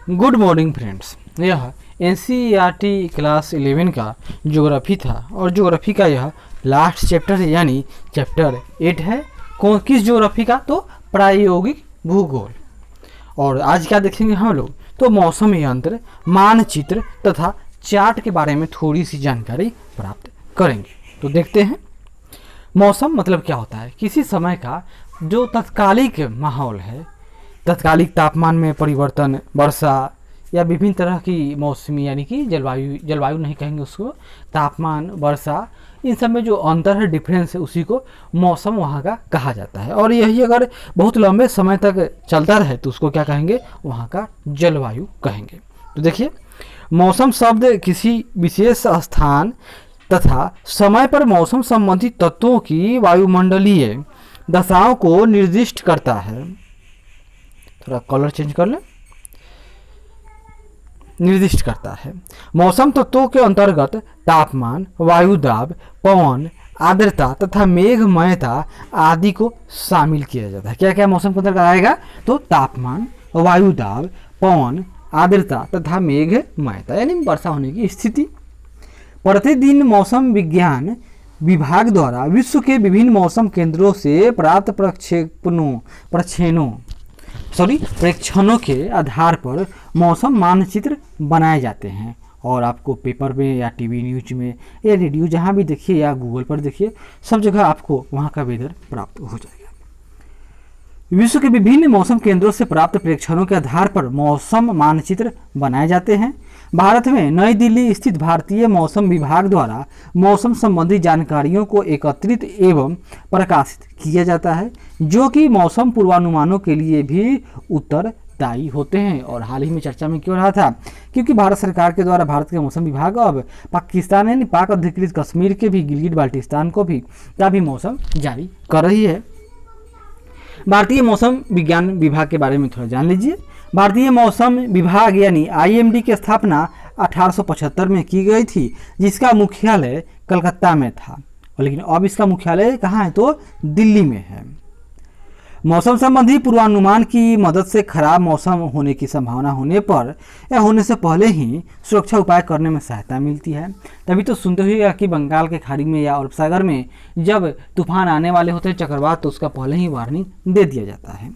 Good morning friends. यह NCERT class 11 का geography था और ज्योग्राफी का यह लास्ट चैप्टर है, यानी चैप्टर 8 है। किस ज्योग्राफी का? तो प्रायोगिक भूगोल। और आज क्या देखेंगे हम लोग? तो मौसम यंत्र, मानचित्र तथा चार्ट के बारे में थोड़ी सी जानकारी प्राप्त करेंगे। तो देखते हैं, मौसम मतलब क्या होता है? किसी समय का जो तत्कालिक माहौल है, तत्कालिक तापमान में परिवर्तन, वर्षा या विभिन्न तरह की मौसमी यानी कि जलवायु नहीं कहेंगे उसको, तापमान, वर्षा, इन सब में जो अंतर है, डिफरेंस है, उसी को मौसम वहाँ का कहा जाता है। और यही अगर बहुत लंबे समय तक चलता रहे तो उसको क्या कहेंगे? वहाँ का जलवायु कहेंगे। तो देखिए, मौसम शब्द किसी विशेष स्थान तथा समय पर मौसम संबंधी तत्वों की वायुमंडलीय दशाओं को निर्दिष्ट करता है। थोड़ा कलर चेंज कर लें। निर्दिष्ट करता है। मौसम तत्वों के अंतर्गत तापमान, वायु दाब, पवन, आर्द्रता तथा मेघमयता आदि को शामिल किया जाता है। क्या क्या मौसम के अंतर्गत आएगा? तो तापमान, वायु दाब, पवन, आर्द्रता तथा मेघमयता यानी वर्षा होने की स्थिति। प्रतिदिन मौसम विज्ञान विभाग द्वारा विश्व के विभिन्न मौसम केंद्रों से प्राप्त प्रेक्षणों के आधार पर मौसम मानचित्र बनाए जाते हैं। और आपको पेपर में या टीवी न्यूज में या रेडियो जहाँ भी देखिए या गूगल पर देखिए, सब जगह आपको वहाँ का वेदर प्राप्त हो जाएगा। विश्व के विभिन्न मौसम केंद्रों से प्राप्त प्रेक्षणों के आधार पर मौसम मानचित्र बनाए जाते हैं। भारत में नई दिल्ली स्थित भारतीय मौसम विभाग द्वारा मौसम संबंधी जानकारियों को एकत्रित एवं प्रकाशित किया जाता है, जो कि मौसम पूर्वानुमानों के लिए भी उत्तरदायी होते हैं। और हाल ही में चर्चा में क्यों रहा था? क्योंकि भारत सरकार के द्वारा भारत के मौसम विभाग अब पाकिस्तान यानी पाक अधिकृत कश्मीर के भी गिलगित बाल्टिस्तान को भी मौसम जारी कर रही है। भारतीय मौसम विज्ञान विभाग के बारे में थोड़ा जान लीजिए। भारतीय मौसम विभाग यानी आईएमडी की स्थापना 1875 में की गई थी, जिसका मुख्यालय कलकत्ता में था। लेकिन अब इसका मुख्यालय कहाँ है? तो दिल्ली में है। मौसम संबंधी पूर्वानुमान की मदद से खराब मौसम होने की संभावना होने पर या होने से पहले ही सुरक्षा उपाय करने में सहायता मिलती है। तभी तो सुनते हुए कि बंगाल के खाड़ी में या अरब सागर में जब तूफान आने वाले होते हैं, चक्रवात, तो उसका पहले ही वार्निंग दे दिया जाता है।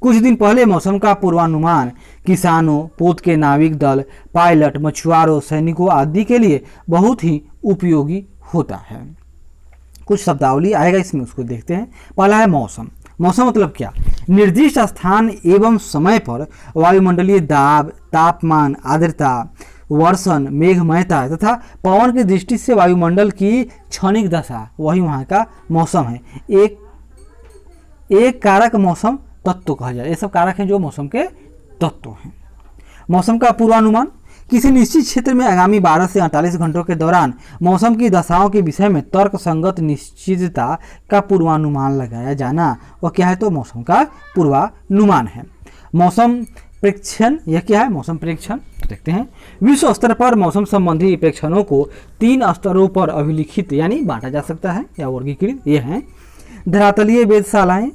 कुछ दिन पहले मौसम का पूर्वानुमान किसानों, पोत के नाविक दल, पायलट, मछुआरों, सैनिकों आदि के लिए बहुत ही उपयोगी होता है। कुछ शब्दावली आएगा इसमें, उसको देखते हैं। पहला है मौसम। मौसम मतलब क्या? निर्दिष्ट स्थान एवं समय पर वायुमंडलीय दाब, तापमान, आर्द्रता, वर्षण, मेघमयता तथा पवन की दृष्टि से वायुमंडल की क्षणिक दशा, वही वहाँ का मौसम है। एक कारक मौसम तत्व कहा जाए। ये सब कारक हैं जो मौसम के तत्व हैं। मौसम का पूर्वानुमान किसी निश्चित क्षेत्र में आगामी 12 से 48 घंटों के दौरान मौसम की दशाओं के विषय में तर्क संगत निश्चितता का पूर्वानुमान लगाया जाना, वह क्या है? तो मौसम का पूर्वानुमान है। मौसम प्रेक्षण, यह क्या है? मौसम प्रेक्षण देखते हैं। विश्व स्तर पर मौसम संबंधी प्रेक्षणों को 3 स्तरों पर अभिलिखित यानी बांटा जा सकता है या वर्गीकृत। ये हैं धरातलीय वेधशालाएं,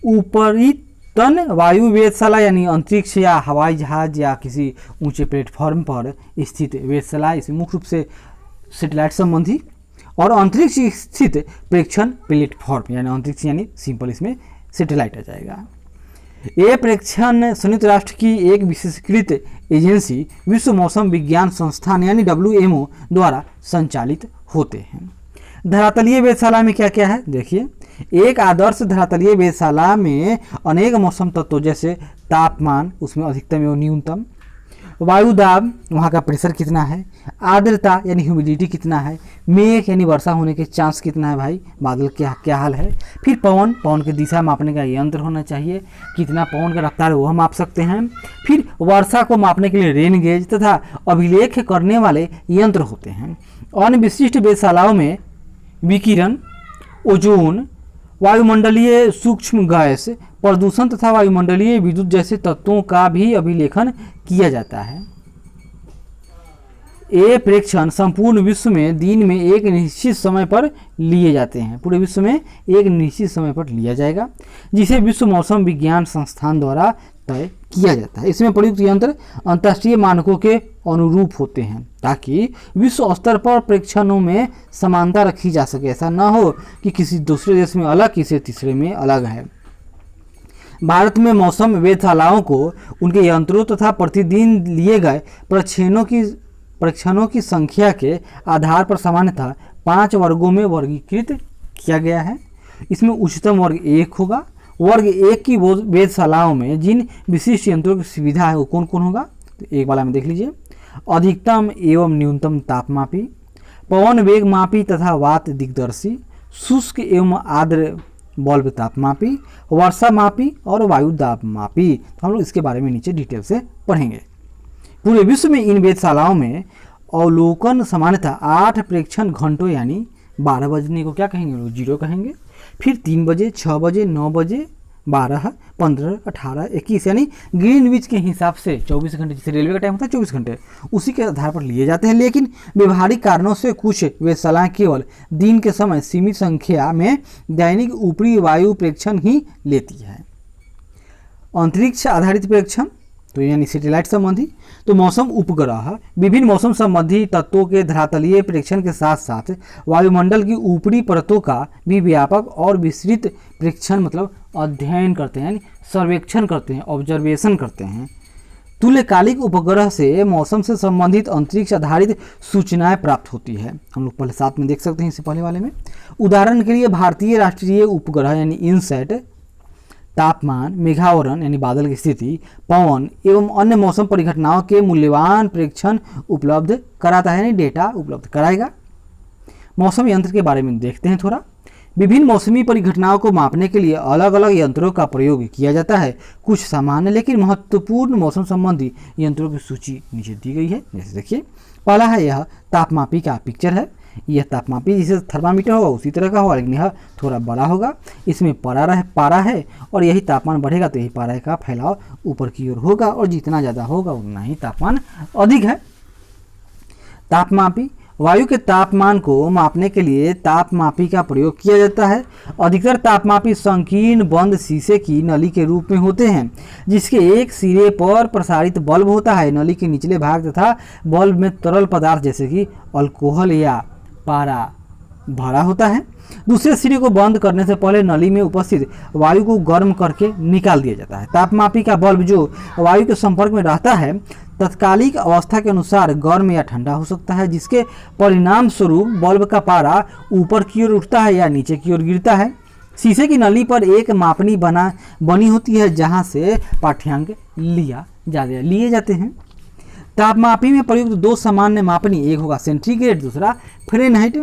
उपरितन वायु वेधशाला यानी अंतरिक्ष या हवाई जहाज या किसी ऊंचे प्लेटफॉर्म पर स्थित वेधशाला, इसे मुख्य रूप से सैटेलाइट संबंधी, और अंतरिक्ष स्थित प्रेक्षण प्लेटफॉर्म यानी अंतरिक्ष यानी सिंपल इसमें सैटेलाइट आ जाएगा। ये प्रेक्षण संयुक्त राष्ट्र की एक विशेषीकृत एजेंसी विश्व मौसम विज्ञान संस्थान यानी WMO द्वारा संचालित होते हैं। धरातलीय वेधशाला में क्या क्या है? देखिए, एक आदर्श धरातलीय वेधशाला में अनेक मौसम तत्व जैसे तापमान, उसमें अधिकतम एवं न्यूनतम, वायु दाब, वहाँ का प्रेशर कितना है, आर्द्रता यानी ह्यूमिडिटी कितना है, मेघ यानी वर्षा होने के चांस कितना है, भाई बादल क्या हाल है, फिर पवन की दिशा मापने का यंत्र होना चाहिए, कितना पवन का रफ्तार है वह माप सकते हैं, फिर वर्षा को मापने के लिए रेन गेज तथा अभिलेख करने वाले यंत्र होते हैं। अन्य विशिष्ट वेधशालाओं में विकिरण, ओजोन, वायुमंडलीय सूक्ष्म गैस, प्रदूषण तथा वायुमंडलीय विद्युत जैसे तत्वों का भी अभिलेखन किया जाता है। ये प्रेक्षण संपूर्ण विश्व में दिन में एक निश्चित समय पर लिए जाते हैं। पूरे विश्व में एक निश्चित समय पर लिया जाएगा, जिसे विश्व मौसम विज्ञान संस्थान द्वारा तय किया जाता है। इसमें प्रयुक्त यंत्र अंतर्राष्ट्रीय मानकों के अनुरूप होते हैं ताकि विश्व स्तर पर प्रेक्षणों में समानता रखी जा सके। ऐसा न हो कि किसी दूसरे देश में अलग, किसी तीसरे में अलग है। भारत में मौसम वेधशालाओं को उनके यंत्रों तथा प्रतिदिन लिए गए परीक्षणों की संख्या के आधार पर सामान्यतः 5 वर्गों में वर्गीकृत किया गया है। इसमें उच्चतम वर्ग 1 होगा। वर्ग 1 की वेधशालाओं में जिन विशिष्ट यंत्रों की सुविधा है वो कौन कौन होगा, तो एक वाला में देख लीजिए। अधिकतम एवं न्यूनतम तापमापी, पवन वेग मापी तथा वात दिग्दर्शी, शुष्क एवं आर्द्र बल्ब तापमापी, वर्षा मापी और वायु दाब मापी। तो हम लोग इसके बारे में नीचे डिटेल से पढ़ेंगे। पूरे विश्व में इन वेधशालाओं में अवलोकन सामान्यतः 8 प्रेक्षण घंटों यानी 12 बजने को क्या कहेंगे, लोग 0 कहेंगे, फिर 3 बजे, 6 बजे, 9 बजे, 12, 15, 18, 21 यानी ग्रीनविच के हिसाब से 24 घंटे, जैसे रेलवे का टाइम होता है 24 घंटे, उसी के आधार पर लिए जाते हैं। लेकिन व्यवहारिक कारणों से कुछ वेधशालाएं केवल दिन के समय सीमित संख्या में दैनिक ऊपरी वायु प्रेक्षण ही लेती है। अंतरिक्ष आधारित प्रेक्षण तो यानी सैटेलाइट संबंधी, तो मौसम उपग्रह विभिन्न मौसम संबंधी तत्वों के धरातलीय प्रेक्षण के साथ साथ वायुमंडल की ऊपरी परतों का भी व्यापक और विस्तृत प्रेक्षण मतलब अध्ययन करते हैं, यानी सर्वेक्षण करते हैं, ऑब्जर्वेशन करते हैं। तुल्यकालिक उपग्रह से मौसम से संबंधित अंतरिक्ष आधारित सूचनाएं प्राप्त होती है। हम लोग पहले साथ में देख सकते हैं इससे पहले वाले में। उदाहरण के लिए भारतीय राष्ट्रीय उपग्रह यानी इनसैट तापमान, मेघावरण यानी बादल की स्थिति, पवन एवं अन्य मौसम परिघटनाओं के मूल्यवान प्रेक्षण उपलब्ध कराता है, यानी डेटा उपलब्ध कराएगा। मौसम यंत्र के बारे में देखते हैं थोड़ा। विभिन्न मौसमी परिघटनाओं को मापने के लिए अलग अलग यंत्रों का प्रयोग किया जाता है। कुछ सामान्य लेकिन महत्वपूर्ण मौसम संबंधी यंत्रों की सूची नीचे दी गई है। जैसे देखिए, पहला है यह तापमापी का पिक्चर है। यह तापमापी जैसे थर्मामीटर होगा उसी तरह का होगा, लेकिन यह थोड़ा बड़ा होगा। इसमें पारा है और यही तापमान बढ़ेगा तो यही पारा का फैलाव ऊपर की ओर होगा और जितना ज़्यादा होगा उतना ही तापमान अधिक है। तापमापी वायु के तापमान को मापने के लिए तापमापी का प्रयोग किया जाता है। अधिकतर तापमापी संकीर्ण बंद शीशे की नली के रूप में होते हैं, जिसके एक सिरे पर प्रसारित बल्ब होता है। नली के निचले भाग तथा बल्ब में तरल पदार्थ जैसे कि अल्कोहल या पारा भरा होता है। दूसरे सिरे को बंद करने से पहले नली में उपस्थित वायु को गर्म करके निकाल दिया जाता है। तापमापी का बल्ब जो वायु के संपर्क में रहता है तत्कालिक अवस्था के अनुसार गर्म या ठंडा हो सकता है, जिसके परिणाम स्वरूप बल्ब का पारा ऊपर की ओर उठता है या नीचे की ओर गिरता है। शीशे की नली पर एक मापनी बनी होती है जहां से पाठ्यांक लिए जाते हैं। तापमापी में प्रयुक्त 2 सामान्य मापनी, एक होगा सेंटीग्रेड, दूसरा फ़ारेनहाइट।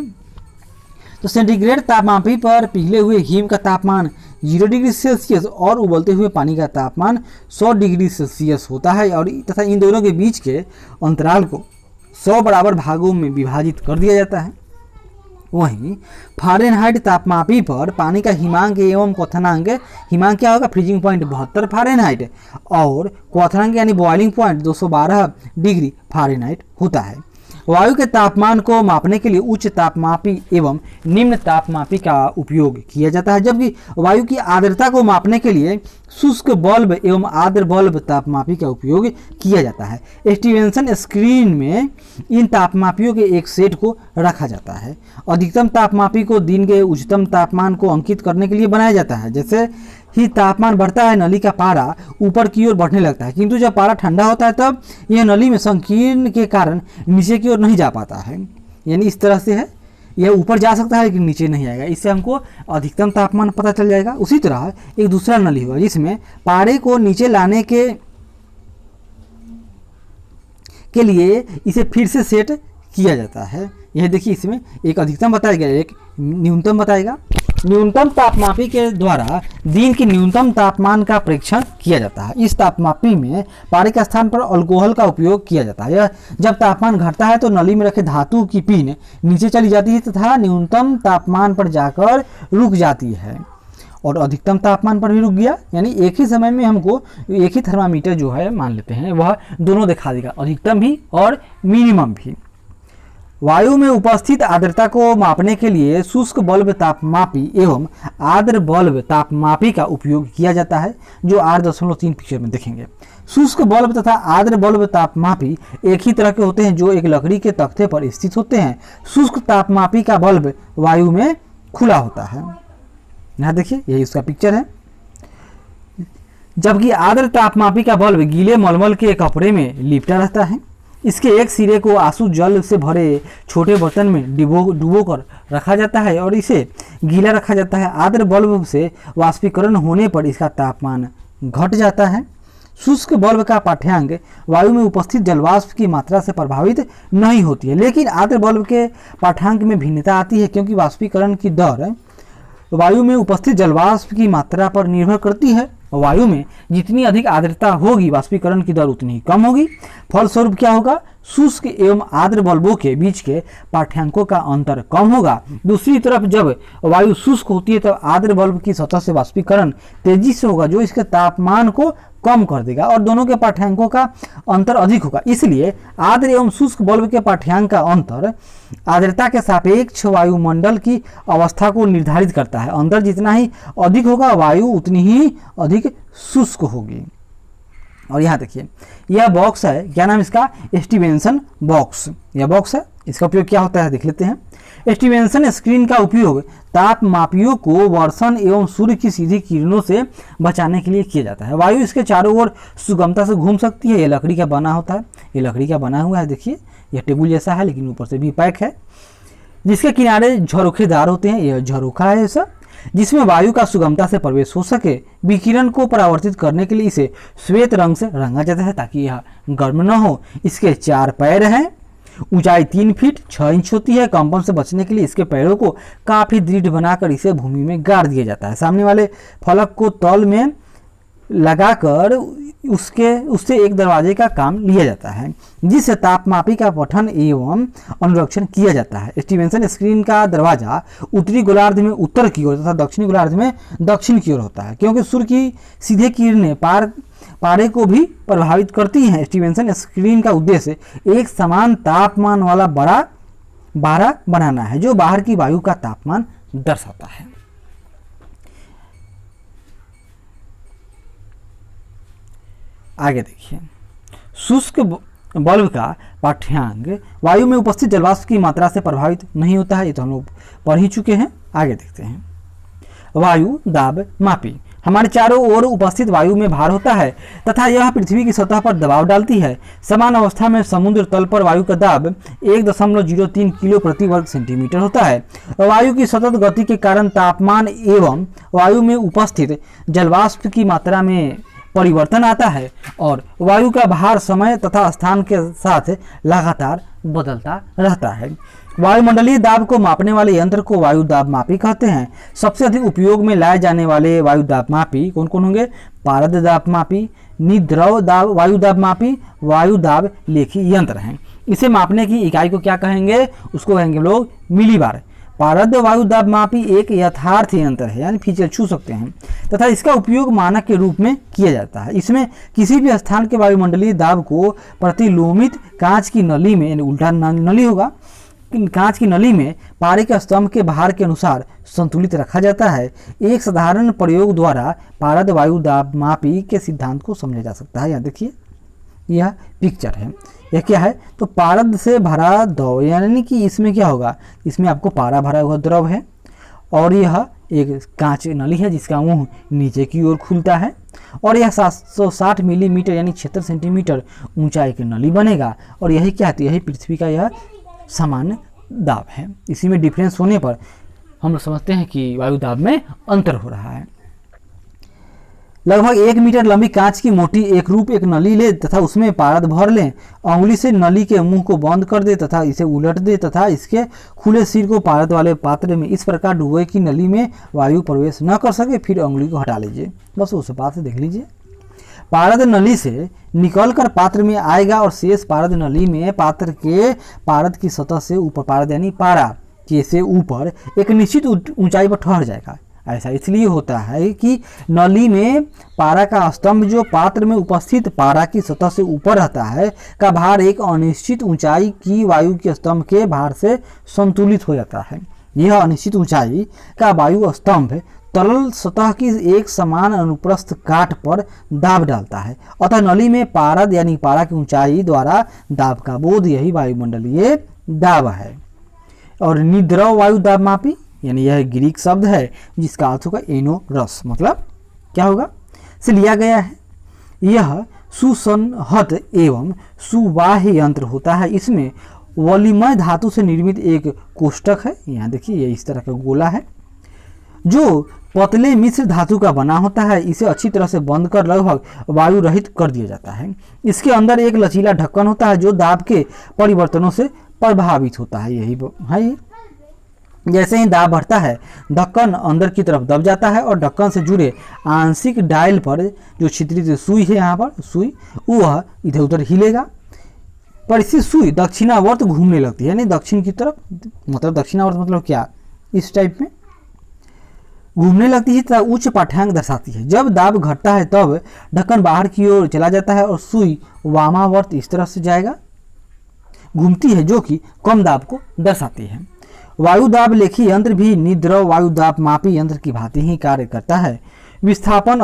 तो सेंटीग्रेड तापमापी पर पिघले हुए हिम का तापमान 0 डिग्री सेल्सियस और उबलते हुए पानी का तापमान 100 डिग्री सेल्सियस होता है और तथा इन दोनों के बीच के अंतराल को 100 बराबर भागों में विभाजित कर दिया जाता है। वहीं फ़ारेनहाइट तापमापी पर पानी का हिमांक एवं क्वथनांक, हिमांक क्या होगा, फ्रीजिंग पॉइंट 72 फ़ारेनहाइट और क्वथनांक यानी बॉइलिंग पॉइंट 212 डिग्री फ़ारेनहाइट होता है। वायु के तापमान को मापने के लिए उच्च तापमापी एवं निम्न तापमापी का उपयोग किया जाता है, जबकि वायु की आर्द्रता को मापने के लिए शुष्क बल्ब एवं आर्द्र बल्ब तापमापी का उपयोग किया जाता है। स्टीवेंसन स्क्रीन में इन तापमापियों के एक सेट को रखा जाता है। अधिकतम तापमापी को दिन के उच्चतम तापमान को अंकित करने के लिए बनाया जाता है। जैसे ही तापमान बढ़ता है नली का पारा ऊपर की ओर बढ़ने लगता है, किंतु जब पारा ठंडा होता है तब यह नली में संकीर्ण के कारण नीचे की ओर नहीं जा पाता है। यानी इस तरह से है, यह ऊपर जा सकता है लेकिन नीचे नहीं आएगा। इससे हमको अधिकतम तापमान पता चल जाएगा। उसी तरह एक दूसरा नली होगा जिसमें पारे को नीचे लाने के लिए इसे फिर से सेट किया जाता है। यह देखिए, इसमें एक अधिकतम बताएगा, एक न्यूनतम बताएगा। न्यूनतम तापमापी के द्वारा दिन के न्यूनतम तापमान का परीक्षण किया जाता है। इस तापमापी में पारे के स्थान पर अल्कोहल का उपयोग किया जाता है। यह जब तापमान घटता है तो नली में रखे धातु की पिन नीचे चली जाती है तथा न्यूनतम तापमान पर जाकर रुक जाती है और अधिकतम तापमान पर भी रुक गया। यानी एक ही समय में हमको एक ही थर्मामीटर जो है मान लेते हैं वह दोनों दिखा देगा, अधिकतम भी और मिनिमम भी। वायु में उपस्थित आर्द्रता को मापने के लिए शुष्क बल्ब तापमापी एवं आर्द्र बल्ब तापमापी का उपयोग किया जाता है, जो 8.3 पिक्चर में देखेंगे। शुष्क बल्ब तथा आर्द्र बल्ब तापमापी एक ही तरह के होते हैं, जो एक लकड़ी के तख्ते पर स्थित होते हैं। शुष्क तापमापी का बल्ब वायु में खुला होता है। यहाँ देखिए, यही उसका पिक्चर है। जबकि आर्द्र तापमापी का बल्ब गीले मलमल के कपड़े में लिपटा रहता है। इसके एक सिरे को आंसू जल से भरे छोटे बर्तन में डुबो कर रखा जाता है और इसे गीला रखा जाता है। आर्द्र बल्ब से वाष्पीकरण होने पर इसका तापमान घट जाता है। शुष्क बल्ब का पाठ्यांक वायु में उपस्थित जलवाष्प की मात्रा से प्रभावित नहीं होती है, लेकिन आर्द्र बल्ब के पाठ्यांक में भिन्नता आती है, क्योंकि वाष्पीकरण की दर वायु में उपस्थित जलवाष्प की मात्रा पर निर्भर करती है। वायु में जितनी अधिक आर्द्रता होगी, वाष्पीकरण की दर उतनी ही कम होगी। फलस्वरूप क्या होगा? शुष्क एवं आर्द्र बल्बों के बीच के पाठ्यांकों का अंतर कम होगा। दूसरी तरफ जब वायु शुष्क होती है, तब आर्द्र बल्ब की सतह से वाष्पीकरण तेजी से होगा, जो इसके तापमान को कम कर देगा और दोनों के पाठ्यांकों का अंतर अधिक होगा। इसलिए आर्द्र एवं शुष्क बल्ब के पाठ्यांक का अंतर आर्द्रता के सापेक्ष वायुमंडल की अवस्था को निर्धारित करता है। अंतर जितना ही अधिक होगा, वायु उतनी ही अधिक शुष्क होगी। और यहाँ देखिए, यह बॉक्स है, क्या नाम इसका? Stevenson box. यह बॉक्स है, इसका उपयोग क्या होता है देख लेते हैं। स्टीवेंसन स्क्रीन का उपयोग तापमापियों को वर्षण एवं सूर्य की सीधी किरणों से बचाने के लिए किया जाता है। वायु इसके चारों ओर सुगमता से घूम सकती है। यह लकड़ी का बना होता है, ये लकड़ी का बना हुआ है। देखिए, यह टेबुल जैसा है, लेकिन ऊपर से भी पैक है, जिसके किनारे झरोखेदार होते हैं। यह झरोखा है ऐसा, जिसमें वायु का सुगमता से प्रवेश हो सके। विकिरण को परावर्तित करने के लिए इसे श्वेत रंग से रंगा जाता है, ताकि यह गर्म न हो। इसके 4 पैर हैं, ऊंचाई 3 फीट 6 इंच होती है। कंपन से बचने के लिए इसके पैरों को काफी दृढ़ बनाकर इसे भूमि में गाड़ दिया जाता है। सामने वाले फलक को तल में लगाकर उससे एक दरवाजे का काम लिया जाता है, जिससे तापमापी का पठन एवं अनुरक्षण किया जाता है। स्टीवेंसन स्क्रीन का दरवाजा उत्तरी गोलार्ध में उत्तर की ओर तथा दक्षिणी गोलार्ध में दक्षिण की ओर होता है, क्योंकि सूर्य की सीधे किरणें पारे को भी प्रभावित करती हैं। स्टीवेंसन स्क्रीन का उद्देश्य एक समान तापमान वाला बड़ा बाड़ा बनाना है, जो बाहर की वायु का तापमान दर्शाता है। आगे देखिए, शुष्क बल्ब का पाठ्यांक वायु में उपस्थित जलवाष्प की मात्रा से प्रभावित नहीं होता है। ये तो हम लोग पढ़ ही चुके हैं। आगे देखते हैं, वायु दाब मापी। हमारे चारों ओर उपस्थित वायु में भार होता है तथा यह पृथ्वी की सतह पर दबाव डालती है। समान अवस्था में समुद्र तल पर वायु का दाब 1.03 किलो प्रति वर्ग सेंटीमीटर होता है। वायु की सतत गति के कारण तापमान एवं वायु में उपस्थित जलवाष्प की मात्रा में परिवर्तन आता है और वायु का भार समय तथा स्थान के साथ लगातार बदलता रहता है। वायुमंडलीय दाब को मापने वाले यंत्र को वायु दाब मापी कहते हैं। सबसे अधिक उपयोग में लाए जाने वाले वायु दाब मापी कौन कौन होंगे? पारद दाब मापी, निद्रव दाब वायु दाब मापी, वायु दाब लेखी यंत्र हैं। इसे मापने की इकाई को क्या कहेंगे? उसको कहेंगे लोग मिलीबार। पारद वायु दाब मापी एक यथार्थ यंत्र है, यानी फीचर छू सकते हैं, तथा इसका उपयोग मानक के रूप में किया जाता है। इसमें किसी भी स्थान के वायुमंडलीय दाब को प्रतिलोमित कांच की नली में, यानी उल्टा नली होगा, कांच की नली में पारे के स्तंभ के भार के अनुसार संतुलित रखा जाता है। एक साधारण प्रयोग द्वारा पारद वायु दाब मापी के सिद्धांत को समझा जा सकता है। यहाँ देखिए, यह पिक्चर है, यह क्या है? तो पारद से भरा द्रव, यानी कि इसमें क्या होगा? इसमें आपको पारा भरा हुआ द्रव है और यह एक कांच नली है जिसका मुंह नीचे की ओर खुलता है और यह 760 मिलीमीटर यानी 76 सेंटीमीटर ऊंचाई की नली बनेगा। और यही क्या है? यही पृथ्वी का यह सामान्य दाब है। इसी में डिफरेंस होने पर हम लोग समझते हैं कि वायु दाब में अंतर हो रहा है। लगभग 1 मीटर लंबी कांच की मोटी एक रूप एक नली ले तथा उसमें पारद भर लें। अंगुली से नली के मुंह को बंद कर दे तथा इसे उलट दे तथा इसके खुले सिर को पारद वाले पात्र में इस प्रकार डुबोए कि नली में वायु प्रवेश न कर सके। फिर अंगुली को हटा लीजिए, बस उस बात से देख लीजिए। पारद नली से निकलकर पात्र में आएगा और शेष पारद नली में पात्र के पारद की सतह से ऊपर, पारद यानी पारा के से ऊपर एक निश्चित ऊंचाई पर ठहर जाएगा। ऐसा इसलिए होता है कि नली में पारा का स्तंभ जो पात्र में उपस्थित पारा की सतह से ऊपर रहता है का भार एक अनिश्चित ऊंचाई की वायु के स्तंभ के भार से संतुलित हो जाता है। यह अनिश्चित ऊंचाई का वायु स्तंभ तरल सतह की एक समान अनुप्रस्थ काट पर दाब डालता है। अतः नली में पारद यानी पारा की ऊंचाई द्वारा दाब का बोध यही वायुमंडलीय दाब है। और निद्रव वायु दाब मापी यानी यह ग्रीक शब्द है जिसका अर्थ होगा एनोरस, मतलब क्या होगा से लिया गया है। यह सुसंहत एवं सुबाह्य यंत्र होता है। इसमें वलिमय धातु से निर्मित एक कोष्ठक है, यहाँ देखिए ये इस तरह का गोला है जो पतले मिश्र धातु का बना होता है। इसे अच्छी तरह से बंद कर लगभग वायु रहित कर दिया जाता है। इसके अंदर एक लचीला ढक्कन होता है जो दाब के परिवर्तनों से प्रभावित होता है। यही है, जैसे ही दाब बढ़ता है ढक्कन अंदर की तरफ दब जाता है और ढक्कन से जुड़े आंशिक डायल पर जो छिद्रित सुई है, यहाँ पर सुई, वह इधर उधर हिलेगा। पर इससे सुई दक्षिणावर्त घूमने लगती है, यानी दक्षिण की तरफ, मतलब दक्षिणावर्त मतलब क्या, इस टाइप में घूमने लगती है तथा उच्च पाठ्यांक दर्शाती है। जब दाब घटता है तब ढक्कन बाहर की ओर चला जाता है और सुई वामावर्त इस तरफ से जाएगा, घूमती है, जो कि कम दाब को दर्शाती है। वायु दाब लेखी यंत्र भी निद्रव वायु दाब मापी यंत्र की भांति ही कार्य करता है। विस्थापन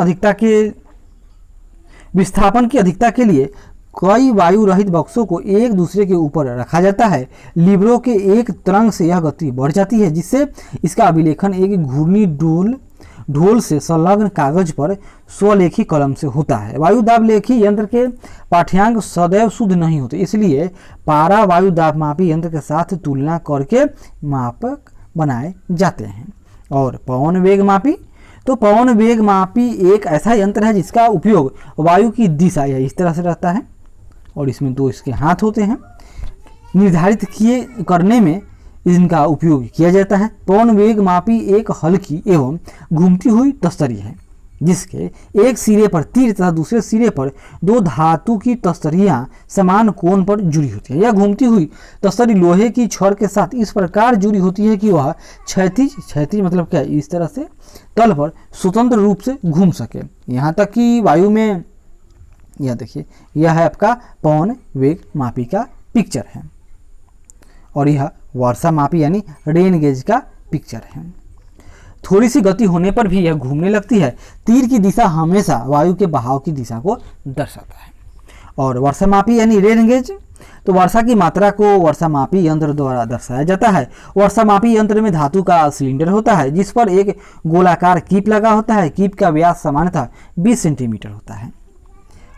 की अधिकता के लिए कई वायु रहित बक्सों को एक दूसरे के ऊपर रखा जाता है। लिबरो के एक तरंग से यह गति बढ़ जाती है जिससे इसका अभिलेखन एक घूर्णी ढोल से संलग्न कागज पर स्वलेखी कलम से होता है। वायु दाब लेखी यंत्र के पाठ्यांक सदैव शुद्ध नहीं होते, इसलिए पारा वायु दाब मापी यंत्र के साथ तुलना करके मापक बनाए जाते हैं। और पवन वेग मापी, तो पवन वेग मापी एक ऐसा यंत्र है जिसका उपयोग वायु की दिशा या इस तरह से रहता है और इसमें दो इसके हाथ होते हैं, निर्धारित करने में इनका उपयोग किया जाता है। पवन वेग मापी एक हल्की एवं घूमती हुई तस्तरी है जिसके एक सिरे पर तीर तथा दूसरे सिरे पर दो धातु की तस्तरियां समान कोण पर जुड़ी होती है। यह घूमती हुई तस्तरी लोहे की छड़ के साथ इस प्रकार जुड़ी होती है कि वह क्षैतिज मतलब क्या, इस तरह से तल पर स्वतंत्र रूप से घूम सके, यहाँ तक कि वायु में, यह देखिए यह है आपका पवन वेग मापी का पिक्चर है और यह वर्षा मापी यानी रेन गेज का पिक्चर है। थोड़ी सी गति होने पर भी यह घूमने लगती है। तीर की दिशा हमेशा वायु के बहाव की दिशा को दर्शाता है। और वर्षा मापी यानी रेन गेज, तो वर्षा की मात्रा को वर्षा मापी यंत्र द्वारा दर्शाया जाता है। वर्षा मापी यंत्र में धातु का सिलेंडर होता है जिस पर एक गोलाकार कीप लगा होता है। कीप का व्यास सामान्यतः 20 सेंटीमीटर होता है।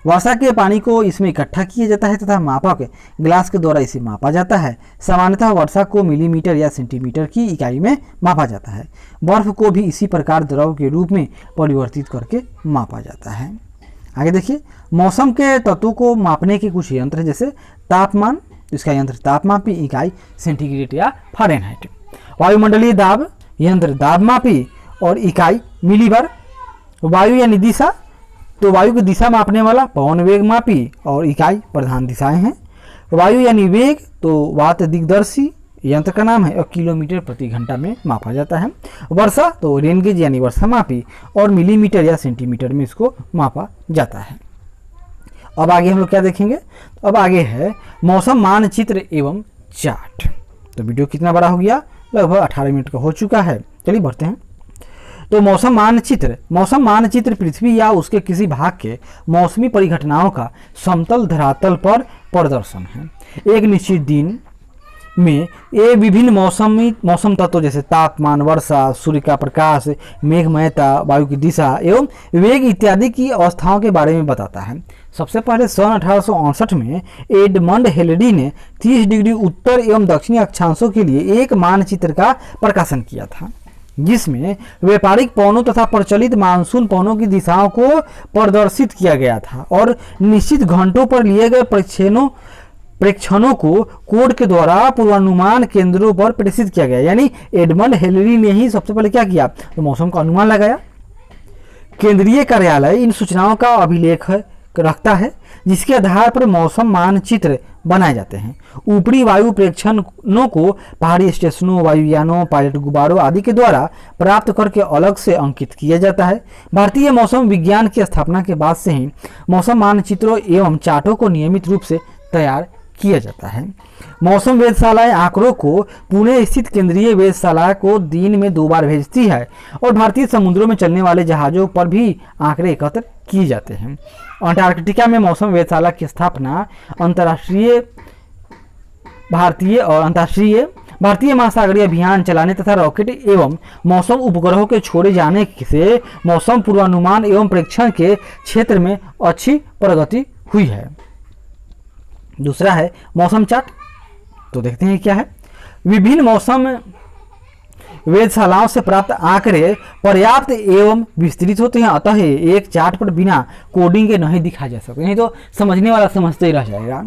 वर्षा के पानी को इसमें इकट्ठा किया जाता है तथा मापक ग्लास के द्वारा इसे मापा जाता है। सामान्यतः वर्षा को मिलीमीटर या सेंटीमीटर की इकाई में मापा जाता है। बर्फ को भी इसी प्रकार द्रव के रूप में परिवर्तित करके मापा जाता है। आगे देखिए, मौसम के तत्वों को मापने के कुछ यंत्र है, जैसे तापमान, इसका यंत्र तापमापी इकाई सेंटीग्रेड या फ़ारेनहाइट। वायुमंडलीय दाब यंत्र दाब मापी और इकाई मिलीबार। वायु यानी दिशा, तो वायु की दिशा मापने वाला पवन वेग मापी और इकाई प्रधान दिशाएं हैं। वायु यानी वेग, तो वात दिग्दर्शी यंत्र का नाम है और किलोमीटर प्रति घंटा में मापा जाता है। वर्षा, तो रेन गेज यानी वर्षा मापी और मिलीमीटर या सेंटीमीटर में इसको मापा जाता है। अब आगे हम लोग क्या देखेंगे, अब आगे है मौसम मानचित्र एवं चार्ट। तो वीडियो कितना बड़ा हो गया, लगभग 18 मिनट का हो चुका है। चलिए बढ़ते हैं। तो मौसम मानचित्र पृथ्वी या उसके किसी भाग के मौसमी परिघटनाओं का समतल धरातल पर प्रदर्शन है। एक निश्चित दिन में ये विभिन्न मौसम तत्व जैसे तापमान, वर्षा, सूर्य का प्रकाश, मेघमयता, वायु की दिशा एवं वेग इत्यादि की अवस्थाओं के बारे में बताता है। सबसे पहले सन 1868 में एडमंड हिलरी ने 30 डिग्री उत्तर एवं दक्षिणी अक्षांशों के लिए एक मानचित्र का प्रकाशन किया था जिसमें व्यापारिक पवनों तथा प्रचलित मानसून पवनों की दिशाओं को प्रदर्शित किया गया था और निश्चित घंटों पर लिए गए प्रेक्षणों को कोड के द्वारा पूर्वानुमान केंद्रों पर प्रेषित किया गया। यानी एडमंड हिलरी ने ही सबसे पहले क्या किया, तो मौसम का अनुमान लगाया। केंद्रीय कार्यालय इन सूचनाओं का अभिलेख रखता है जिसके आधार पर मौसम मानचित्र बनाए जाते हैं। ऊपरी वायु प्रेक्षणों को पहाड़ी स्टेशनों, वायुयानों, पायलट गुब्बारों आदि के द्वारा प्राप्त करके अलग से अंकित किया जाता है। भारतीय मौसम विज्ञान की स्थापना के बाद से ही मौसम मानचित्रों एवं चार्टों को नियमित रूप से तैयार किया जाता है। मौसम वेधशालाएं आंकड़ों को पुणे स्थित केंद्रीय वेधशाला को दिन में 2 बार भेजती है और भारतीय समुद्रों में चलने वाले जहाजों पर भी आंकड़े एकत्र किए जाते हैं। अंटार्कटिका में मौसम वेधशाला की स्थापना अंतर्राष्ट्रीय भारतीय महासागरीय अभियान चलाने तथा रॉकेट एवं मौसम उपग्रहों के छोड़े जाने से मौसम पूर्वानुमान एवं प्रेक्षण के क्षेत्र में अच्छी प्रगति हुई है। दूसरा है मौसम चार्ट। तो देखते हैं क्या है। विभिन्न मौसम वेधशालाओं से प्राप्त आंकड़े पर्याप्त एवं विस्तृत होते हैं, अतः एक चार्ट पर बिना कोडिंग के नहीं दिखाया जा सकता, नहीं तो समझने वाला समझते ही रह जाएगा।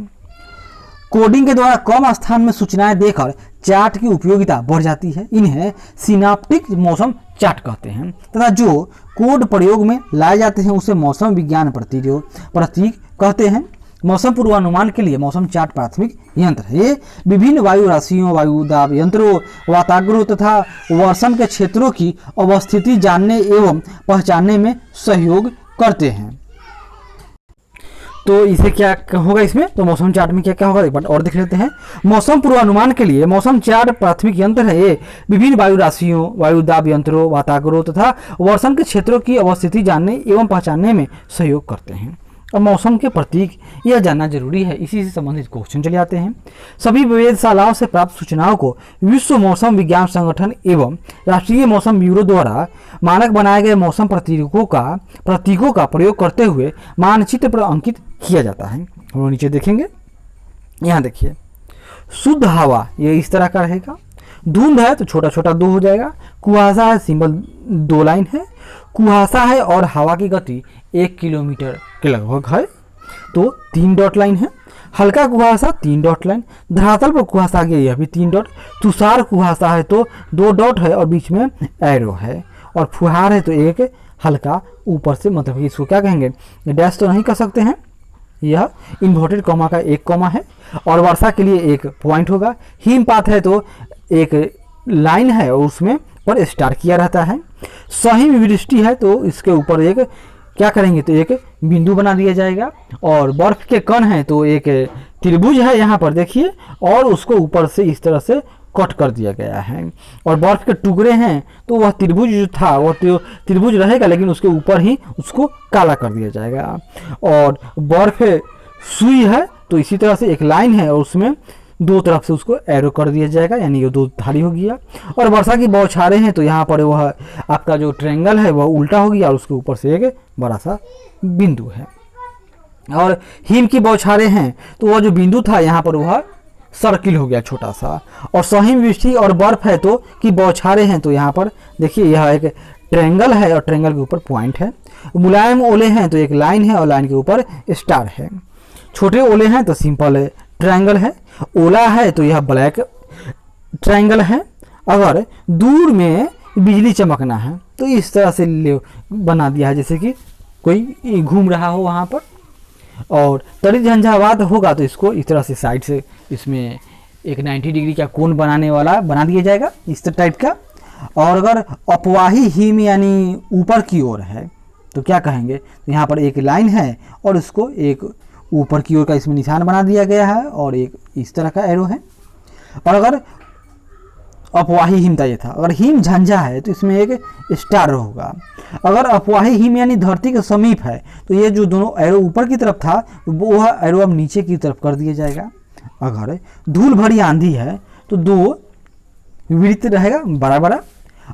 कोडिंग के द्वारा कम स्थान में सूचनाएं देकर चार्ट की उपयोगिता बढ़ जाती है। इन्हें सिनाप्टिक मौसम चार्ट कहते हैं तथा जो कोड प्रयोग में लाए जाते हैं उसे मौसम विज्ञान प्रतीक कहते हैं। मौसम पूर्वानुमान के लिए मौसम चार्ट प्राथमिक यंत्र है। ये विभिन्न वायु राशियों, वायु दाब यंत्रों, वाताग्रोह तथा वर्षण के क्षेत्रों की अवस्थिति जानने एवं पहचानने में सहयोग करते हैं। तो इसे क्या होगा इसमें, तो मौसम चार्ट में क्या क्या होगा एक बार और देख लेते हैं। मौसम पूर्वानुमान के लिए मौसम चार्ट प्राथमिक यंत्र है। ये विभिन्न वायु राशियों, वायु दाब यंत्रों, वाताग्रोह तथा वर्षण के क्षेत्रों की अवस्थिति जानने एवं पहचानने में सहयोग करते हैं। और मौसम के प्रतीक यह जानना जरूरी है, इसी से संबंधित क्वेश्चन चले आते हैं। सभी वेधशालाओं से प्राप्त सूचनाओं को विश्व मौसम विज्ञान संगठन एवं राष्ट्रीय मौसम ब्यूरो द्वारा मानक बनाए गए मौसम प्रतीकों का प्रयोग करते हुए मानचित्र पर अंकित किया जाता है। हम लोग नीचे देखेंगे, यहाँ देखिए शुद्ध हवा ये इस तरह का रहेगा। धुंध है तो छोटा छोटा 2 हो जाएगा। कुहासा है, सिंबल 2 लाइन है। कुहासा है और हवा की गति 1 किलोमीटर के लगभग है तो 3 डॉट लाइन है। हल्का कुहासा 3 डॉट लाइन। धरातल पर कुहासा आ गया, यह भी 3 डॉट। तुषार कुहासा है तो 2 डॉट है और बीच में एरो है। और फुहार है तो एक हल्का ऊपर से, मतलब इसको क्या कहेंगे, डैश तो नहीं कर सकते हैं, यह इन्वर्टेड कॉमा का 1 कॉमा है। और वर्षा के लिए 1 पॉइंट होगा। हिमपात है तो एक लाइन है और उसमें पर स्टार किया रहता है। सहिम वृष्टि है तो इसके ऊपर एक क्या करेंगे, तो एक बिंदु बना दिया जाएगा। और बर्फ के कण है तो एक त्रिभुज है यहाँ पर देखिए, और उसको ऊपर से इस तरह से कट कर दिया गया है। और बर्फ के टुकड़े हैं तो वह त्रिभुज जो था वह त्रिभुज रहेगा, लेकिन उसके ऊपर ही उसको काला कर दिया जाएगा। और बर्फ सुई है तो इसी तरह से एक लाइन है और उसमें 2 तरफ से उसको एरो कर दिया जाएगा, यानी ये 2 धारी हो गया। और वर्षा की बौछारें हैं तो यहाँ पर वह आपका जो ट्रायंगल है वह उल्टा हो गया और उसके ऊपर से एक बड़ा सा बिंदु है। और हिम की बौछारें हैं तो वह जो बिंदु था यहाँ पर वह सर्किल हो गया छोटा सा। और सहिम वृष्टि और बर्फ है तो की बौछारें हैं तो यहाँ पर देखिए यह एक ट्रायंगल है और ट्रायंगल के ऊपर पॉइंट है। मुलायम ओले हैं तो एक लाइन है और लाइन के ऊपर स्टार है। छोटे ओले हैं तो सिंपल ट्रायंगल है। ओला है तो यह ब्लैक ट्रायंगल है। अगर दूर में बिजली चमकना है तो इस तरह से बना दिया है, जैसे कि कोई घूम रहा हो वहाँ पर। और तड़ी झंझावात होगा तो इसको इस तरह से साइड से इसमें एक 90 डिग्री का कोण बनाने वाला बना दिया जाएगा इस टाइप का। और अगर अपवाही हिम यानी ऊपर की ओर है तो क्या कहेंगे, तो यहाँ पर एक लाइन है और उसको एक ऊपर की ओर का इसमें निशान बना दिया गया है और एक इस तरह का एरो है। और अगर अपवाही हिम था ये था, अगर हिम झंझा है तो इसमें एक स्टार होगा। अगर अपवाही हिम यानी धरती के समीप है तो ये जो दोनों एरो ऊपर की तरफ था वो एरो अब नीचे की तरफ कर दिया जाएगा। अगर धूल भरी आंधी है तो 2 वृत्त रहेगा बड़ा बड़ा।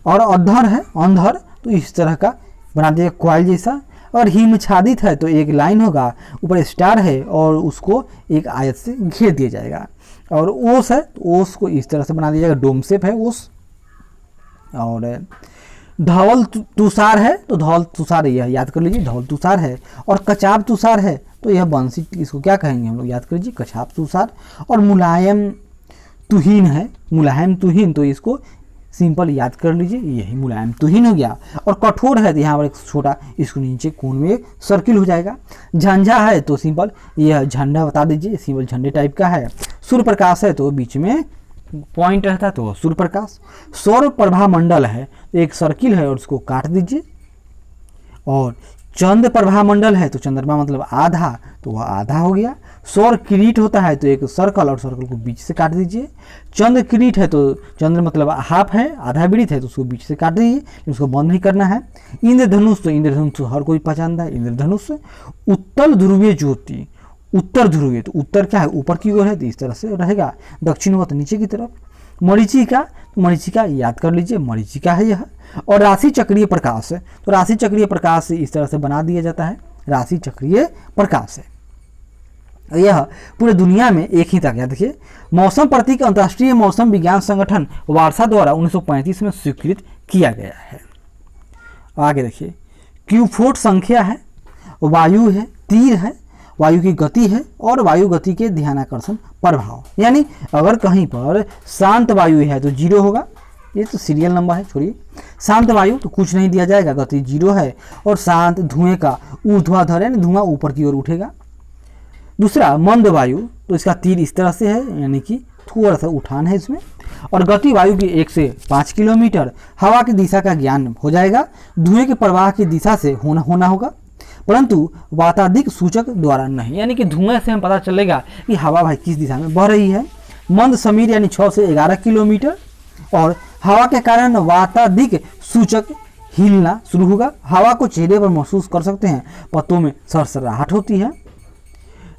और अंधर तो इस तरह का बना दिया क्वाइल जैसा। और हिमच्छादित है तो एक लाइन होगा, ऊपर स्टार है और उसको एक आयत से घेर दिया जाएगा। और ओस है तो ओस को इस तरह से बना दिया जाएगा, डोम शेप है ओस। और धवल तुषार है तो धवल तुषार यह याद कर लीजिए, धवल तुषार है। और कचाप तुषार है तो यह बंसी, इसको क्या कहेंगे हम लोग याद कर लीजिए, कछाप तुषार। और मुलायम तुहीन है, मुलायम तुहीन तो इसको सिंपल याद कर लीजिए, यही मुलायम तुहिन हो गया। और कठोर है तो यहाँ पर एक छोटा इसको नीचे कोण में एक सर्किल हो जाएगा। झंझा है तो सिंपल यह झंडा बता दीजिए, सिंपल झंडे टाइप का है। सूर्य प्रकाश है तो बीच में पॉइंट रहता है तो सूर्य प्रकाश। सौर प्रभा मंडल है तो एक सर्किल है और उसको काट दीजिए। और चंद्र प्रभा मंडल है तो चंद्रमा मतलब आधा, तो वह आधा हो गया। सौर किरीट होता है तो एक सर्कल और सर्कल को बीच से काट दीजिए। चंद्र किरीट है तो चंद्र मतलब हाफ है, आधा वृत्त है तो उसको बीच से काट दीजिए, उसको बंद नहीं करना है। इंद्रधनुष तो इंद्रधनुष हर कोई पहचानता है, इंद्रधनुष। उत्तर ध्रुवीय ज्योति, उत्तर ध्रुवीय तो उत्तर क्या है, ऊपर की ओर है तो इस तरह से रहेगा, दक्षिण हुआ तो नीचे की तरफ। मरीचिका, तो मरीचिका याद कर लीजिए, मरीचिका है यह। और राशि चक्रीय प्रकाश है तो राशि चक्रीय प्रकाश इस तरह से बना दिया जाता है, राशि चक्रीय प्रकाश है। यह पूरे दुनिया में एक ही तक है। देखिए, मौसम प्रतीक अंतर्राष्ट्रीय मौसम विज्ञान संगठन वार्सा द्वारा 1935 में स्वीकृत किया गया है। आगे देखिए, क्यूफोट संख्या है, वायु है, तीर है, वायु की गति है और वायु गति के ध्यानाकर्षण प्रभाव। यानी अगर कहीं पर शांत वायु है तो 0 होगा, ये तो सीरियल नंबर है, छोड़िए। शांत वायु तो कुछ नहीं दिया जाएगा, गति 0 है। और शांत धुएं का ऊर्ध्वाधर है, धुआं ऊपर की ओर उठेगा। दूसरा मंद वायु तो इसका तीर इस तरह से है, यानी कि थोड़ा सा उठान है इसमें। और गति वायु की 1 से 5 किलोमीटर। हवा की दिशा का ज्ञान हो जाएगा, धुएं के प्रवाह की दिशा से होना होगा, परंतु वाताधिक सूचक द्वारा नहीं, यानी कि धुएं से हम पता चलेगा कि हवा भाई किस दिशा में बह रही है। मंद समीर यानी 6 से 11 किलोमीटर। और हवा के कारण वाताधिक सूचक हिलना शुरू होगा, हवा को चेहरे पर महसूस कर सकते हैं, पत्तों में सरसराहट होती है।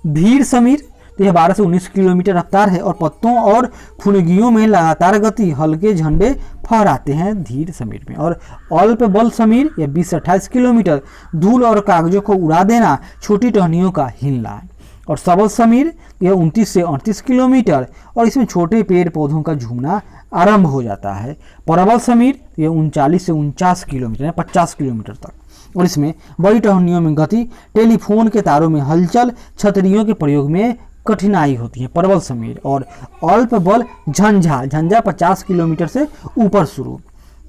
धीर समीर तो यह 12 से 19 किलोमीटर रफ्तार है और पत्तों और फुनगियों में लगातार गति, हल्के झंडे फहराते हैं धीर समीर में। और अल्प बल समीर यह 20 से 28 किलोमीटर, धूल और कागजों को उड़ा देना, छोटी टहनियों का हिलना। और सबल समीर यह 29 से 38 किलोमीटर और इसमें छोटे पेड़ पौधों का झूमना आरंभ हो जाता है। प्रबल समीर यह 39 से 49 किलोमीटर, 50 किलोमीटर तक, और इसमें बड़ी टहनियों में गति, टेलीफोन के तारों में हलचल, छतरियों के प्रयोग में कठिनाई होती है, प्रबल समीर। और अल्प बल झंझा, झंझा 50 किलोमीटर से ऊपर शुरू,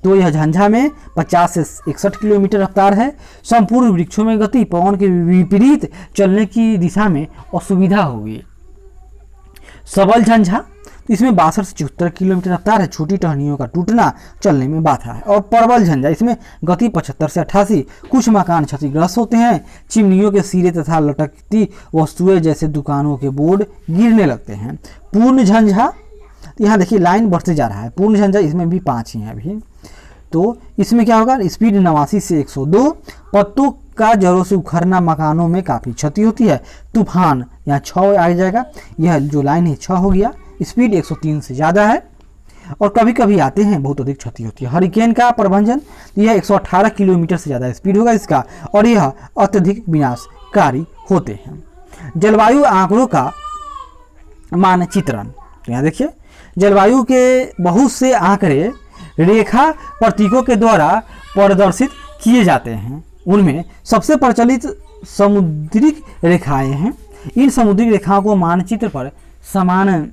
तो यह झंझा में 50 से 61 किलोमीटर रफ्तार है। संपूर्ण वृक्षों में गति, पवन के विपरीत चलने की दिशा में असुविधा होगी। सबल झंझा तो इसमें 62 से 74 किलोमीटर रफ्तार है, छोटी टहनियों का टूटना, चलने में बाधा है। और प्रबल झंझा इसमें गति 75 से 88, कुछ मकान क्षतिग्रस्त होते हैं, चिमनियों के सिरे तथा लटकती वस्तुएं जैसे दुकानों के बोर्ड गिरने लगते हैं। पूर्ण झंझा, यहाँ देखिए लाइन बढ़ते जा रहा है, पूर्ण झंझा इसमें भी 5 ही हैं अभी। तो इसमें क्या होगा, स्पीड 89 से 102, पत्तों का जड़ों से उखड़ना, मकानों में काफ़ी क्षति होती है। तूफान यहाँ 6 आ जाएगा, यह जो लाइन है 6 हो गया, स्पीड 103 से ज़्यादा है और कभी कभी आते हैं, बहुत अधिक क्षति होती है। हरिकेन का प्रबंधन, यह 118 किलोमीटर से ज़्यादा स्पीड होगा इसका और यह अत्यधिक विनाशकारी होते हैं। जलवायु आंकड़ों का मानचित्रण, तो यहाँ देखिए जलवायु के बहुत से आंकड़े रेखा प्रतीकों के द्वारा प्रदर्शित किए जाते हैं। उनमें सबसे प्रचलित समुद्रिक रेखाएं हैं। इन समुद्रिक रेखाओं को मानचित्र पर समान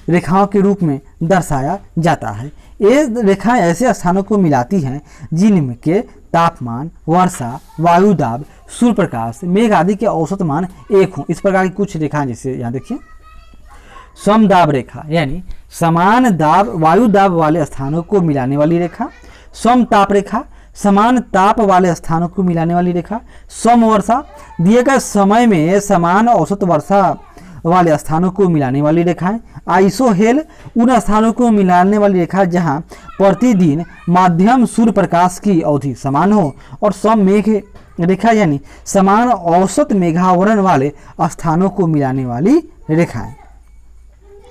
रेखाओं के रूप में दर्शाया जाता है। ये रेखाएं ऐसे स्थानों को मिलाती हैं जिनके तापमान, वर्षा, वायु दाब, सूर्य प्रकाश, मेघ आदि के औसत मान एक हों। इस प्रकार की कुछ रेखाएं, जैसे यहाँ देखिए समदाब रेखा, यानी समान दाब, वायु दाब वाले स्थानों को मिलाने वाली रेखा। समताप रेखा, समान ताप वाले स्थानों को मिलाने वाली रेखा। समवर्षा, दिए गए समय में समान औसत वर्षा वाले स्थानों को मिलाने वाली रेखाएं। आइसोहेल, उन स्थानों को मिलाने वाली रेखा जहां प्रतिदिन माध्यम सूर्य प्रकाश की अवधि समान हो। और सममेघ रेखा, यानी समान औसत मेघावरण वाले स्थानों को मिलाने वाली रेखाएं।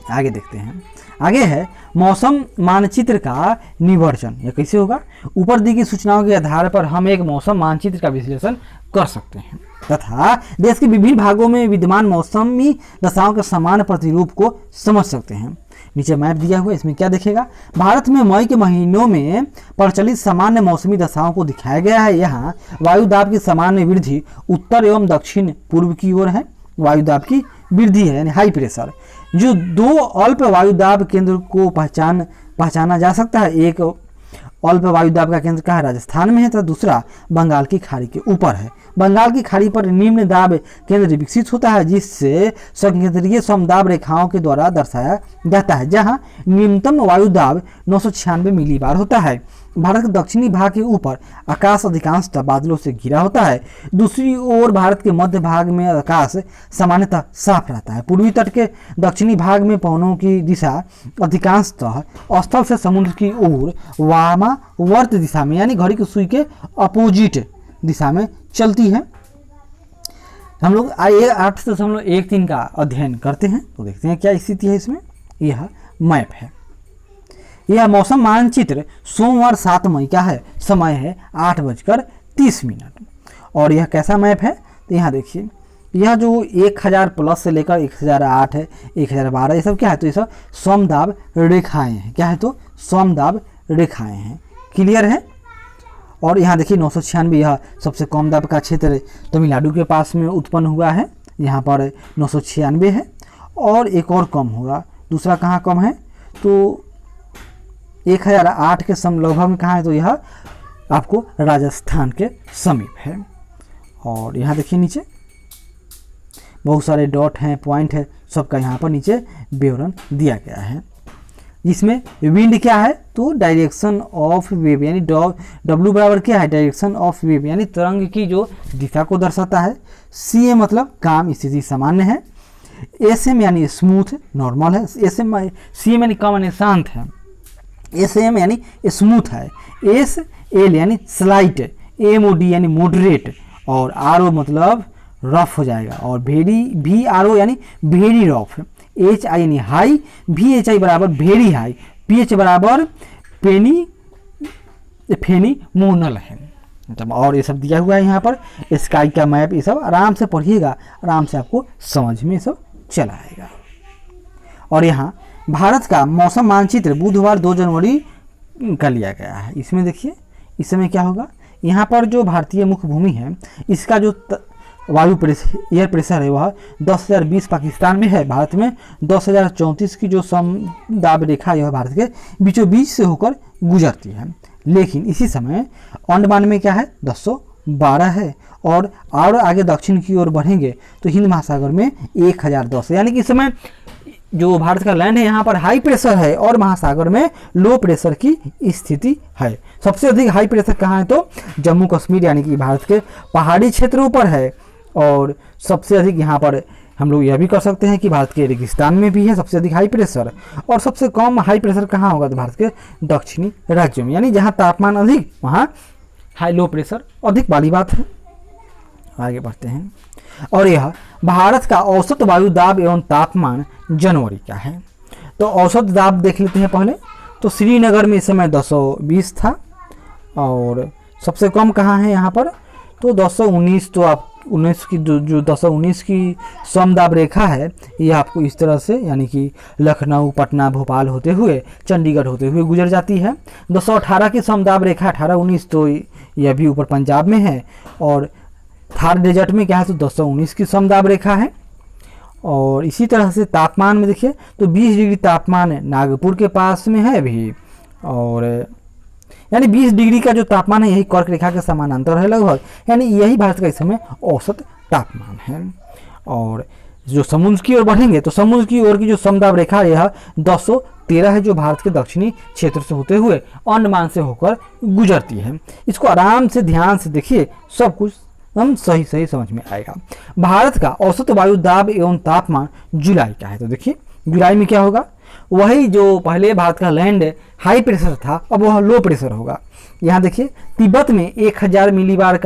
आगे देखते हैं, आगे है मौसम मानचित्र का निवर्चन। यह कैसे होगा, ऊपर दी गई सूचनाओं के आधार पर हम एक मौसम मानचित्र का विश्लेषण कर सकते हैं तथा देश के विभिन्न भागों में विद्यमान मौसमी दशाओं के समान प्रतिरूप को समझ सकते हैं। नीचे मैप दिया हुआ है, इसमें क्या दिखेगा, भारत में मई के महीनों में प्रचलित सामान्य मौसमी दशाओं को दिखाया गया है। यहाँ वायु दाब की सामान्य वृद्धि उत्तर एवं दक्षिण पूर्व की ओर है। वायु दाब की वृद्धि है, यानी हाई प्रेशर, जो 2 अल्प वायु दाब केंद्र को पहचान पहचाना जा सकता है। एक अल्प वायु दाब का केंद्र कहाँ है, राजस्थान में है, तथा दूसरा बंगाल की खाड़ी के ऊपर है। बंगाल की खाड़ी पर निम्न दाब केंद्र विकसित होता है, जिससे संकेंद्रीय समदाब रेखाओं के द्वारा दर्शाया जाता है, जहां न्यूनतम वायु दाब 996 मिलीबार होता है। भारत के दक्षिणी भाग के ऊपर आकाश अधिकांशतः बादलों से घिरा होता है। दूसरी ओर भारत के मध्य भाग में आकाश सामान्यतः साफ रहता है। पूर्वी तट के दक्षिणी भाग में पवनों की दिशा अधिकांशतः स्थल से समुद्र की ओर वामावर्त दिशा में, यानी घड़ी की सुई के अपोजिट दिशा में चलती है। हम लोग 8.13 का अध्ययन करते हैं, तो देखते हैं क्या स्थिति है इसमें। यह मैप है, यह मौसम मानचित्र सोमवार 7 मई का है। समय है 8:30। और यह कैसा मैप है, तो यहाँ देखिए, यह जो 1000 प्लस से लेकर 1008 है, 1012, ये सब क्या है, तो ये सब समदाब रेखाएं हैं। क्या है, तो समदाब रेखाएं हैं। क्लियर है। और यहाँ देखिए 996, यह सबसे कम दाब का क्षेत्र तमिलनाडु के पास में उत्पन्न हुआ है, यहाँ पर 996 है। और एक और कम होगा, दूसरा कहाँ कम है, तो 1008 के लगभग में कहाँ है, तो यह आपको राजस्थान के समीप है। और यहाँ देखिए नीचे बहुत सारे डॉट हैं, पॉइंट है, सबका यहाँ पर नीचे विवरण दिया गया है। जिसमें विंड क्या है, तो डायरेक्शन ऑफ वेव, यानी डब्ल्यू बराबर क्या है, डायरेक्शन ऑफ वेव, यानी तरंग की जो दिशा को दर्शाता है। सी ए मतलब काम स्थिति सामान्य है। एस एम यानी स्मूथ नॉर्मल है। एस एम सी एम यानी कम यानी शांत है। एस एम यानी स्मूथ है। एस एल यानी स्लाइट, एम ओ डी यानी मॉडरेट, और आर ओ मतलब रफ हो जाएगा। और वेरी वी आर ओ यानी वेरी रफ। एच आई यानी हाई, वी एच आई बराबर वेरी हाई, पी एच बराबर फेनी मोनल है। मतलब और ये सब दिया हुआ है यहाँ पर, स्काई का मैप, ये सब आराम से पढ़िएगा, आराम से आपको समझ में सब चला आएगा। और यहाँ भारत का मौसम मानचित्र बुधवार 2 जनवरी का लिया गया है। इसमें देखिए इस समय क्या होगा, यहाँ पर जो भारतीय मुख्य भूमि है, इसका जो वायु प्रेशर, एयर प्रेशर है, वह 10,020 पाकिस्तान में है। भारत में 10,034 की जो समदाब रेखा है, यह भारत के बीचों बीच से होकर गुजरती है। लेकिन इसी समय अंडमान में क्या है, 1012 है। और आगे दक्षिण की ओर बढ़ेंगे तो हिंद महासागर में 1010 है। यानी कि इस समय जो भारत का लैंड है, यहाँ पर हाई प्रेशर है और महासागर में लो प्रेशर की स्थिति है। सबसे अधिक हाई प्रेशर कहाँ है, तो जम्मू कश्मीर यानी कि भारत के पहाड़ी क्षेत्रों पर है। और सबसे अधिक यहाँ पर हम लोग यह भी कर सकते हैं कि भारत के रेगिस्तान में भी है सबसे अधिक हाई प्रेशर। और सबसे कम हाई प्रेशर कहाँ होगा, तो भारत के दक्षिणी राज्यों में, यानी जहाँ तापमान अधिक वहाँ हाई लो प्रेशर अधिक वाली बात है। आगे बढ़ते हैं। और यह भारत का औसत वायु दाब एवं तापमान जनवरी का है। तो औसत दाब देख लेते हैं पहले। तो श्रीनगर में इस समय 220 था। और सबसे कम कहाँ है यहाँ पर, तो 219। तो आप 19 की जो 219 की समदाब रेखा है, ये आपको इस तरह से, यानी कि लखनऊ, पटना, भोपाल होते हुए चंडीगढ़ होते हुए गुजर जाती है। 218 की समदाब रेखा 1819, तो यह भी ऊपर पंजाब में है। और थार डेजर्ट में क्या है, तो 219 की समदाब रेखा है। और इसी तरह से तापमान में देखिए तो 20 डिग्री तापमान नागपुर के पास में है अभी। और यानी 20 डिग्री का जो तापमान है, यही कर्क रेखा के समानांतर है लगभग, यानी यही भारत का इस समय औसत तापमान है। और जो समुद्र की ओर बढ़ेंगे तो समुद्र की ओर की जो समदाब रेखा है, यह 213 है, जो भारत के दक्षिणी क्षेत्र से होते हुए अंडमान से होकर गुजरती है। इसको आराम से ध्यान से देखिए, सब कुछ हम सही समझ में आएगा। भारत का औसत वायु दाब एवं तापमान जुलाई का है। तो देखिए जुलाई में क्या होगा, वही जो पहले भारत का लैंड हाई प्रेशर था, अब वह लो प्रेशर होगा। यहाँ देखिए तिब्बत में 1000 मिलीबार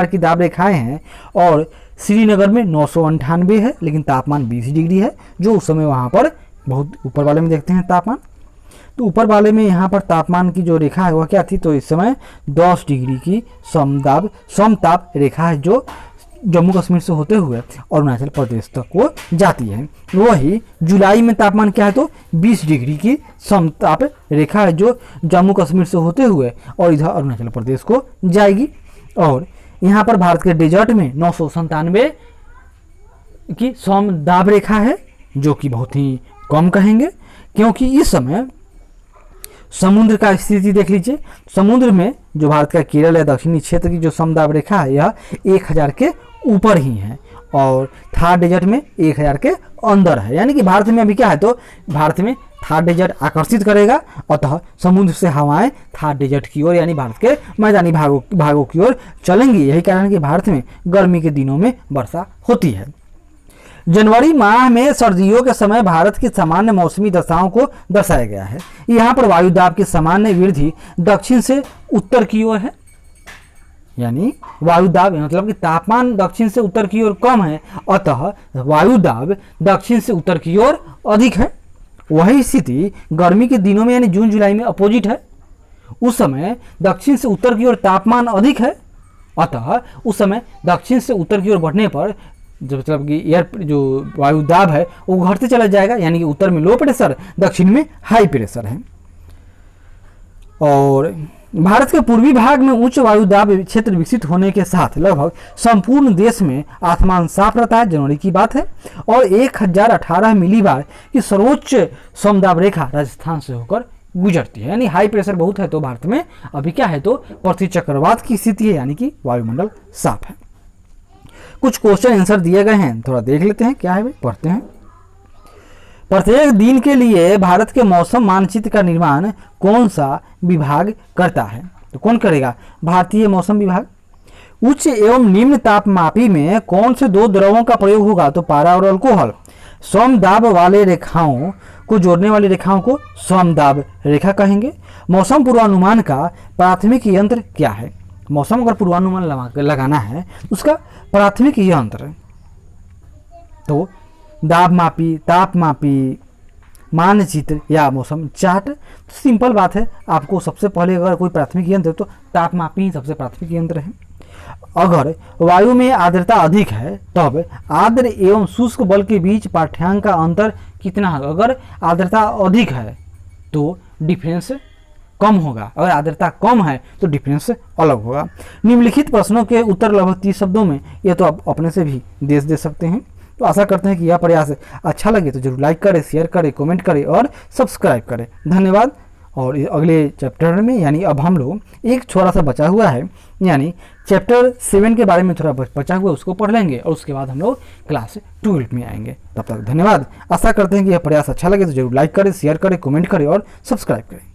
की दाब रेखाएं हैं। और श्रीनगर में 998 है, लेकिन तापमान 20 डिग्री है, जो उस समय वहाँ पर बहुत ऊपर वाले में देखते हैं तापमान। तो ऊपर वाले में यहाँ पर तापमान की जो रेखा है वह क्या थी, तो इस समय 10 डिग्री की समताप रेखा है, जो जम्मू कश्मीर से होते हुए अरुणाचल प्रदेश तक को जाती है। वही जुलाई में तापमान क्या है, तो 20 डिग्री की समताप रेखा है, जो जम्मू कश्मीर से होते हुए और इधर अरुणाचल प्रदेश को जाएगी। और यहाँ पर भारत के डेजर्ट में 997 की समदाब रेखा है, जो कि बहुत ही कम कहेंगे, क्योंकि इस समय समुद्र का स्थिति देख लीजिए, समुद्र में जो भारत का केरल है दक्षिणी क्षेत्र की जो समदाब रेखा है यह 1000 के ऊपर ही है और थार डेजर्ट में 1000 के अंदर है। यानी कि भारत में अभी क्या है, तो भारत में थार डेजर्ट आकर्षित करेगा, अतः समुद्र से हवाएं थार डेजर्ट की ओर यानी भारत के मैदानी भागों की ओर चलेंगी। यही कारण है कि भारत में गर्मी के दिनों में वर्षा होती है। जनवरी माह में सर्दियों के समय भारत की सामान्य मौसमी दशाओं को दर्शाया गया है। यहाँ पर वायुदाब की सामान्य वृद्धि दक्षिण से उत्तर की ओर है, यानी वायुदाब मतलब कि तापमान दक्षिण से उत्तर की ओर कम है, अतः वायुदाब दक्षिण से उत्तर की ओर अधिक है। वही स्थिति गर्मी के दिनों में यानी जून जुलाई में अपोजिट है। उस समय दक्षिण से उत्तर की ओर तापमान अधिक है, अतः उस समय दक्षिण से उत्तर की ओर बढ़ने पर जो मतलब कि एयर जो वायुदाब है वो घटते चला जाएगा, यानी कि उत्तर में लो प्रेशर, दक्षिण में हाई प्रेशर है। और भारत के पूर्वी भाग में उच्च वायुदाब क्षेत्र विकसित होने के साथ लगभग संपूर्ण देश में आसमान साफ रहता है, जनवरी की बात है। और 1018 मिलीबार की सर्वोच्च समदाब रेखा राजस्थान से होकर गुजरती है, यानी हाई प्रेशर बहुत है। तो भारत में अभी क्या है, तो पृथ्वी चक्रवात की स्थिति है, यानी कि वायुमंडल साफ है। कुछ क्वेश्चन आंसर दिए गए हैं, थोड़ा देख लेते हैं क्या है भाई, पढ़ते हैं। प्रत्येक दिन के लिए भारत के मौसम मानचित्र का निर्माण कौन सा विभाग करता है, तो कौन करेगा, भारतीय मौसम विभाग। उच्च एवं निम्न तापमापी में कौन से दो द्रवों का प्रयोग होगा, तो पारा और अल्कोहल। समदाब वाले रेखाओं को जोड़ने वाली रेखाओं को समदाब रेखा कहेंगे। मौसम पूर्वानुमान का प्राथमिक यंत्र क्या है, मौसम अगर पूर्वानुमान लगाना है उसका प्राथमिक यंत्र तो दाब तापमापी, मानचित्र या मौसम चार्ट। सिंपल बात है, आपको सबसे पहले अगर कोई प्राथमिक यंत्र है तो तापमापी ही सबसे प्राथमिक यंत्र है। अगर वायु में आर्द्रता अधिक है तब आर्द्र एवं शुष्क बल के बीच पाठ्यांक का अंतर कितना है, अगर आर्द्रता अधिक है तो डिफरेंस कम होगा, अगर आर्द्रता कम है तो डिफरेंस अलग होगा। निम्नलिखित प्रश्नों के उत्तर लगभग 30 शब्दों में, ये तो आप अपने से भी दे सकते हैं। तो आशा करते हैं कि यह प्रयास अच्छा लगे तो जरूर लाइक करें, शेयर करें, कमेंट करें और सब्सक्राइब करें। धन्यवाद। और अगले चैप्टर में यानी अब हम लोग एक थोड़ा सा बचा हुआ है, यानी चैप्टर 7 के बारे में थोड़ा बचा हुआ उसको पढ़ लेंगे और उसके बाद हम लोग क्लास 12 में आएंगे। तब तक धन्यवाद। आशा करते हैं कि यह प्रयास अच्छा लगे तो जरूर लाइक करें, शेयर करें, कमेंट करें और सब्सक्राइब करें।